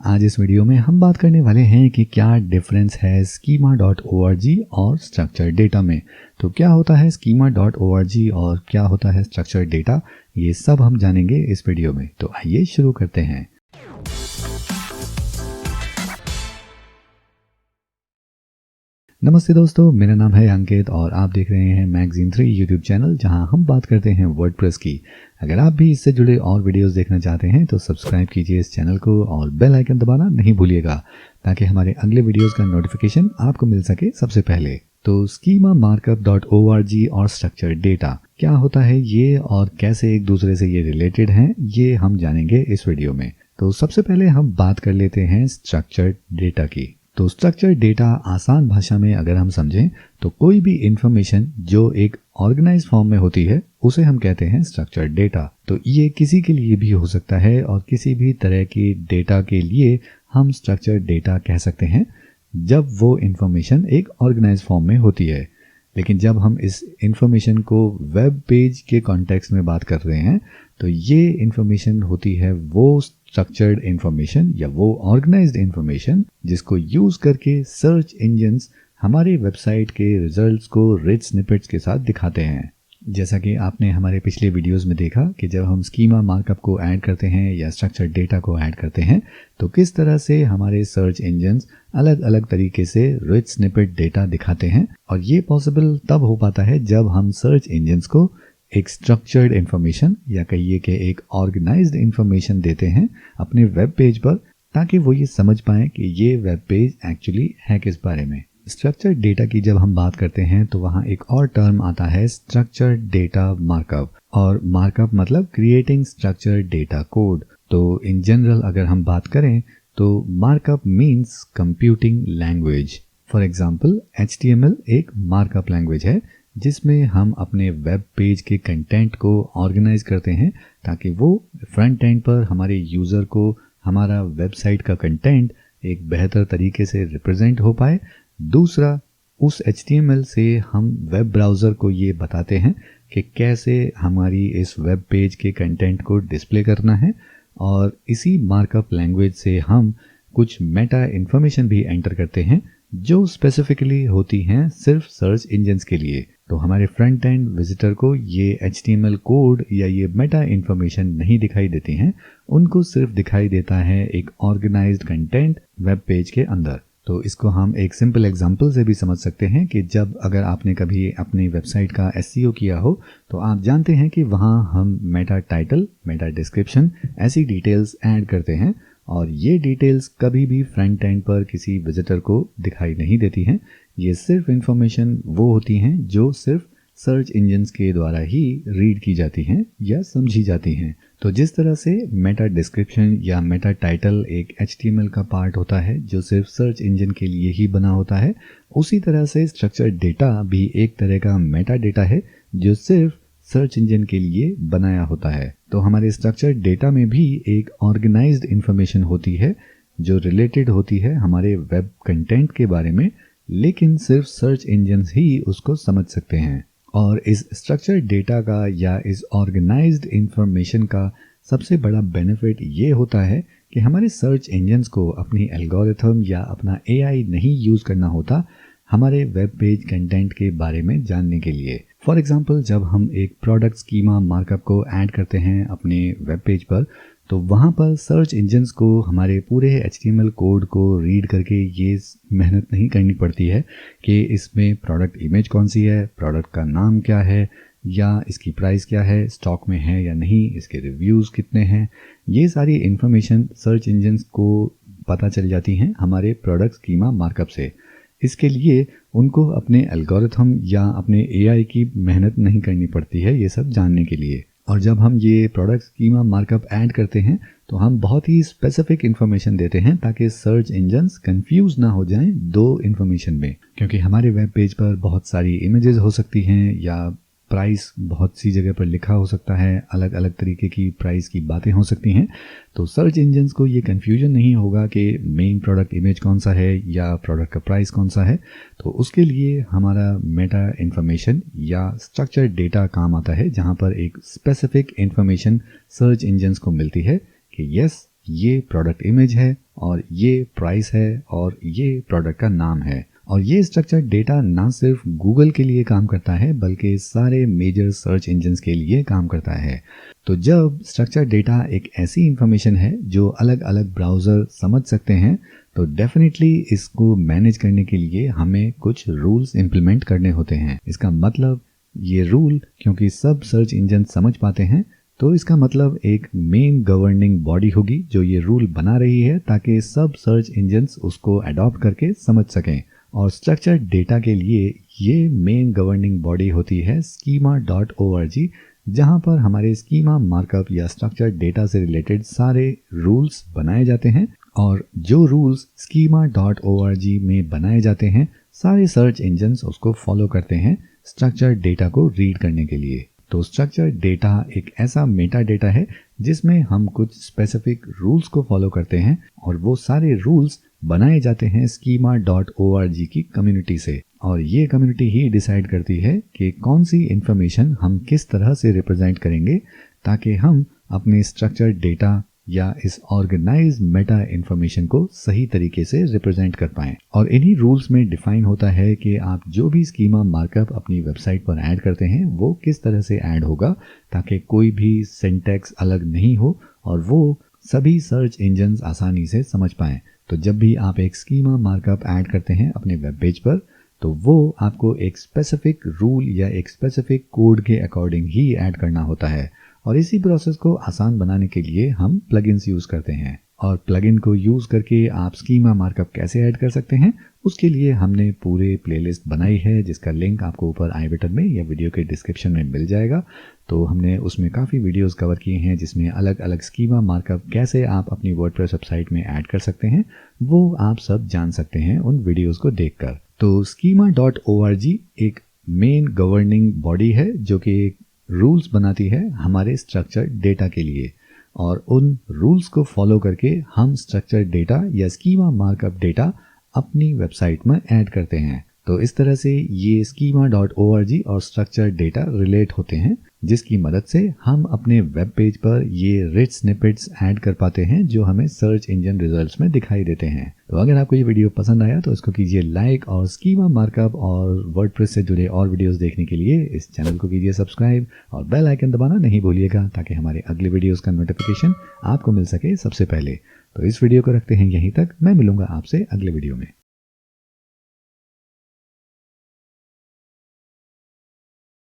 आज इस वीडियो में हम बात करने वाले हैं कि क्या डिफरेंस है schema.org और स्ट्रक्चर डेटा में। तो क्या होता है schema.org और क्या होता है स्ट्रक्चर डेटा, ये सब हम जानेंगे इस वीडियो में। तो आइए शुरू करते हैं। नमस्ते दोस्तों, मेरा नाम है अंकित और आप देख रहे हैं मैगजीन 3 यूट्यूब चैनल, जहां हम बात करते हैं वर्डप्रेस की। अगर आप भी इससे जुड़े और वीडियोस देखना चाहते हैं तो सब्सक्राइब कीजिए इस चैनल को और बेल आइकन दबाना नहीं भूलिएगा, ताकि हमारे अगले वीडियोस का नोटिफिकेशन आपको मिल सके सबसे पहले। तो schemamarkup.org और स्ट्रक्चर डेटा क्या होता है ये और कैसे एक दूसरे से ये रिलेटेड हैं, ये हम जानेंगे इस वीडियो में। तो सबसे पहले हम बात कर लेते हैं स्ट्रक्चर डेटा की। तो स्ट्रक्चर डेटा आसान भाषा में अगर हम समझें तो कोई भी इंफॉर्मेशन जो एक ऑर्गेनाइज फॉर्म में होती है उसे हम कहते हैं स्ट्रक्चर डेटा। तो ये किसी के लिए भी हो सकता है और किसी भी तरह की डेटा के लिए हम स्ट्रक्चर डेटा कह सकते हैं जब वो इंफॉर्मेशन एक ऑर्गेनाइज फॉर्म में होती है। लेकिन जब हम इस इंफॉर्मेशन को वेब पेज के कॉन्टेक्स्ट में बात कर रहे हैं तो ये इंफॉर्मेशन होती है वो स्ट्रक्चर्ड इंफॉर्मेशन या वो ऑर्गेनाइज्ड इंफॉर्मेशन जिसको यूज करके सर्च इंजन्स हमारे वेबसाइट के रिजल्ट्स को रिच स्निपेट्स के साथ दिखाते हैं। जैसा कि आपने हमारे पिछले वीडियोस में देखा कि जब हम स्कीमा मार्कअप को ऐड करते हैं या स्ट्रक्चर डेटा को ऐड करते हैं तो किस तरह से हमारे सर्च इंजन्स अलग अलग तरीके से रिच स्निपेट डेटा दिखाते हैं। और ये पॉसिबल तब हो पाता है जब हम सर्च इंजन्स को एक स्ट्रक्चर्ड इंफॉर्मेशन या कहिए कि एक ऑर्गेनाइज्ड इंफॉर्मेशन देते हैं अपने वेब पेज पर, ताकि वो ये समझ पाएं कि ये वेब पेज एक्चुअली है किस बारे में। स्ट्रक्चर्ड डेटा की जब हम बात करते हैं तो वहाँ एक और टर्म आता है स्ट्रक्चर्ड डेटा मार्कअप, और मार्कअप मतलब क्रिएटिंग स्ट्रक्चर्ड डेटा कोड। तो इन जनरल अगर हम बात करें तो markup means computing language. For example HTML एक मार्कअप लैंग्वेज है जिसमें हम अपने वेब पेज के कंटेंट को ऑर्गेनाइज करते हैं ताकि वो फ्रंट एंड पर हमारे यूज़र को हमारा वेबसाइट का कंटेंट एक बेहतर तरीके से रिप्रेजेंट हो पाए। दूसरा, उस HTML से हम वेब ब्राउज़र को ये बताते हैं कि कैसे हमारी इस वेब पेज के कंटेंट को डिस्प्ले करना है, और इसी मार्कअप लैंग्वेज से हम कुछ मेटा इन्फॉर्मेशन भी एंटर करते हैं जो स्पेसिफिकली होती हैं सिर्फ सर्च इंजन्स के लिए। तो हमारे फ्रंट एंड विजिटर को ये HTML कोड या ये मेटा इन्फॉर्मेशन नहीं दिखाई देती हैं, उनको सिर्फ दिखाई देता है एक ऑर्गेनाइज्ड कंटेंट वेब पेज के अंदर। तो इसको हम एक सिंपल एग्जांपल से भी समझ सकते हैं कि जब अगर आपने कभी अपनी वेबसाइट का SEO किया हो तो आप जानते हैं कि वहाँ हम मेटा टाइटल, मेटा डिस्क्रिप्शन ऐसी डिटेल्स ऐड करते हैं, और ये डिटेल्स कभी भी फ्रंट एंड पर किसी विजिटर को दिखाई नहीं देती हैं। ये सिर्फ इंफॉर्मेशन वो होती हैं जो सिर्फ सर्च इंजन्स के द्वारा ही रीड की जाती हैं या समझी जाती हैं। तो जिस तरह से मेटा डिस्क्रिप्शन या मेटा टाइटल एक HTML का पार्ट होता है जो सिर्फ सर्च इंजन के लिए ही बना होता है, उसी तरह से स्ट्रक्चर डेटा भी एक तरह का मेटा डेटा है जो सिर्फ सर्च इंजन के लिए बनाया होता है। तो हमारे स्ट्रक्चर डेटा में भी एक ऑर्गेनाइज्ड इंफॉर्मेशन होती है जो रिलेटेड होती है हमारे वेब कंटेंट के बारे में, लेकिन सिर्फ सर्च इंजन्स ही उसको समझ सकते हैं। और इस स्ट्रक्चर डेटा का या इस ऑर्गेनाइज्ड इंफॉर्मेशन का सबसे बड़ा बेनिफिट ये होता है कि हमारे सर्च इंजन्स को अपनी एल्गोरिथम या अपना AI नहीं यूज़ करना होता हमारे वेब पेज कंटेंट के बारे में जानने के लिए। फॉर एग्जांपल, जब हम एक प्रोडक्ट स्कीमा मार्कअप को ऐड करते हैं अपने वेब पेज पर तो वहाँ पर सर्च इंजन्स को हमारे पूरे HTML कोड को रीड करके ये मेहनत नहीं करनी पड़ती है कि इसमें प्रोडक्ट इमेज कौन सी है, प्रोडक्ट का नाम क्या है, या इसकी प्राइस क्या है, स्टॉक में है या नहीं, इसके रिव्यूज़ कितने हैं। ये सारी इन्फॉर्मेशन सर्च इंजन्स को पता चल जाती हैं हमारे प्रोडक्ट स्कीमा मार्कअप से। इसके लिए उनको अपने एल्गोरिथम या अपने AI की मेहनत नहीं करनी पड़ती है ये सब जानने के लिए। और जब हम ये प्रोडक्ट स्कीमा मार्कअप ऐड करते हैं तो हम बहुत ही स्पेसिफिक इन्फॉर्मेशन देते हैं ताकि सर्च इंजन्स कंफ्यूज ना हो जाएं दो इन्फॉर्मेशन में, क्योंकि हमारे वेब पेज पर बहुत सारी इमेजेस हो सकती हैं या प्राइस बहुत सी जगह पर लिखा हो सकता है, अलग अलग तरीके की प्राइस की बातें हो सकती हैं। तो सर्च इंजन्स को ये कन्फ्यूजन नहीं होगा कि मेन प्रोडक्ट इमेज कौन सा है या प्रोडक्ट का प्राइस कौन सा है। तो उसके लिए हमारा मेटा इन्फॉर्मेशन या स्ट्रक्चर डेटा काम आता है, जहाँ पर एक स्पेसिफिक इन्फॉर्मेशन सर्च इंजन्स को मिलती है कि यस ये प्रोडक्ट इमेज है और ये प्राइस है और ये प्रोडक्ट का नाम है। और ये स्ट्रक्चर्ड डेटा ना सिर्फ गूगल के लिए काम करता है बल्कि सारे मेजर सर्च इंजन्स के लिए काम करता है। तो जब स्ट्रक्चर्ड डेटा एक ऐसी इंफॉर्मेशन है जो अलग अलग ब्राउज़र समझ सकते हैं, तो डेफिनेटली इसको मैनेज करने के लिए हमें कुछ रूल्स इम्प्लीमेंट करने होते हैं। इसका मतलब ये रूल क्योंकि सब सर्च इंजन समझ पाते हैं, तो इसका मतलब एक मेन गवर्निंग बॉडी होगी जो ये रूल बना रही है ताकि सब सर्च इंजन्स उसको अडॉप्ट करके समझ सकें। और स्ट्रक्चर्ड डेटा के लिए ये मेन गवर्निंग बॉडी होती है schema.org, जहां पर हमारे स्कीमा मार्कअप या स्ट्रक्चर्ड डेटा से रिलेटेड सारे रूल्स बनाए जाते हैं। और जो रूल्स schema.org में बनाए जाते हैं, सारे सर्च इंजन्स उसको फॉलो करते हैं स्ट्रक्चर्ड डेटा को रीड करने के लिए। तो स्ट्रक्चर्ड डेटा एक ऐसा मेटा डेटा है जिसमें हम कुछ स्पेसिफिक रूल्स को फॉलो करते हैं और वो सारे रूल्स बनाए जाते हैं schema.org की कम्युनिटी से। और ये कम्युनिटी ही डिसाइड करती है कि कौन सी इंफॉर्मेशन हम किस तरह से रिप्रेजेंट करेंगे ताकि हम अपने स्ट्रक्चर्ड डेटा या इस ऑर्गेनाइज मेटा इंफॉर्मेशन को सही तरीके से रिप्रेजेंट कर पाएं। और इन्हीं रूल्स में डिफाइन होता है कि आप जो भी स्कीमा मार्कअप अपनी वेबसाइट पर ऐड करते हैं वो किस तरह से ऐड होगा ताकि कोई भी सिंटैक्स अलग नहीं हो और वो सभी सर्च इंजन्स आसानी से समझ पाएं। तो जब भी आप एक स्कीमा मार्कअप ऐड करते हैं अपने वेब पेज पर, तो वो आपको एक स्पेसिफिक रूल या एक स्पेसिफिक कोड के अकॉर्डिंग ही ऐड करना होता है। और इसी प्रोसेस को आसान बनाने के लिए हम प्लगइन्स यूज़ करते हैं। और प्लगइन को यूज़ करके आप स्कीमा मार्कअप कैसे ऐड कर सकते हैं, उसके लिए हमने पूरे प्लेलिस्ट बनाई है जिसका लिंक आपको ऊपर आई बटन में या वीडियो के डिस्क्रिप्शन में मिल जाएगा। तो हमने उसमें काफ़ी वीडियोस कवर किए हैं जिसमें अलग अलग स्कीमा मार्कअप कैसे आप अपनी वर्डप्रेस वेबसाइट में ऐड कर सकते हैं वो आप सब जान सकते हैं उन वीडियोज़ को देखकर। तो schema.org एक मेन गवर्निंग बॉडी है जो कि रूल्स बनाती है हमारे स्ट्रक्चर्ड डेटा के लिए, और उन रूल्स को फॉलो करके हम स्ट्रक्चर्ड डेटा या स्कीमा मार्कअप डेटा अपनी वेबसाइट में ऐड करते हैं। तो इस तरह से ये schema.org और स्ट्रक्चर्ड डेटा रिलेट होते हैं, जिसकी मदद से हम अपने वेब पेज पर ये रिच स्निपेट्स ऐड कर पाते हैं जो हमें सर्च इंजन रिजल्ट्स में दिखाई देते हैं। तो अगर आपको ये वीडियो पसंद आया तो इसको कीजिए लाइक, और स्कीमा मार्कअप और वर्डप्रेस से जुड़े और वीडियोस देखने के लिए इस चैनल को कीजिए सब्सक्राइब और बेल आइकन दबाना नहीं भूलिएगा ताकि हमारे अगले वीडियोस का नोटिफिकेशन आपको मिल सके सबसे पहले। तो इस वीडियो को रखते हैं यहीं तक, मैं मिलूंगा आपसे अगले वीडियो में।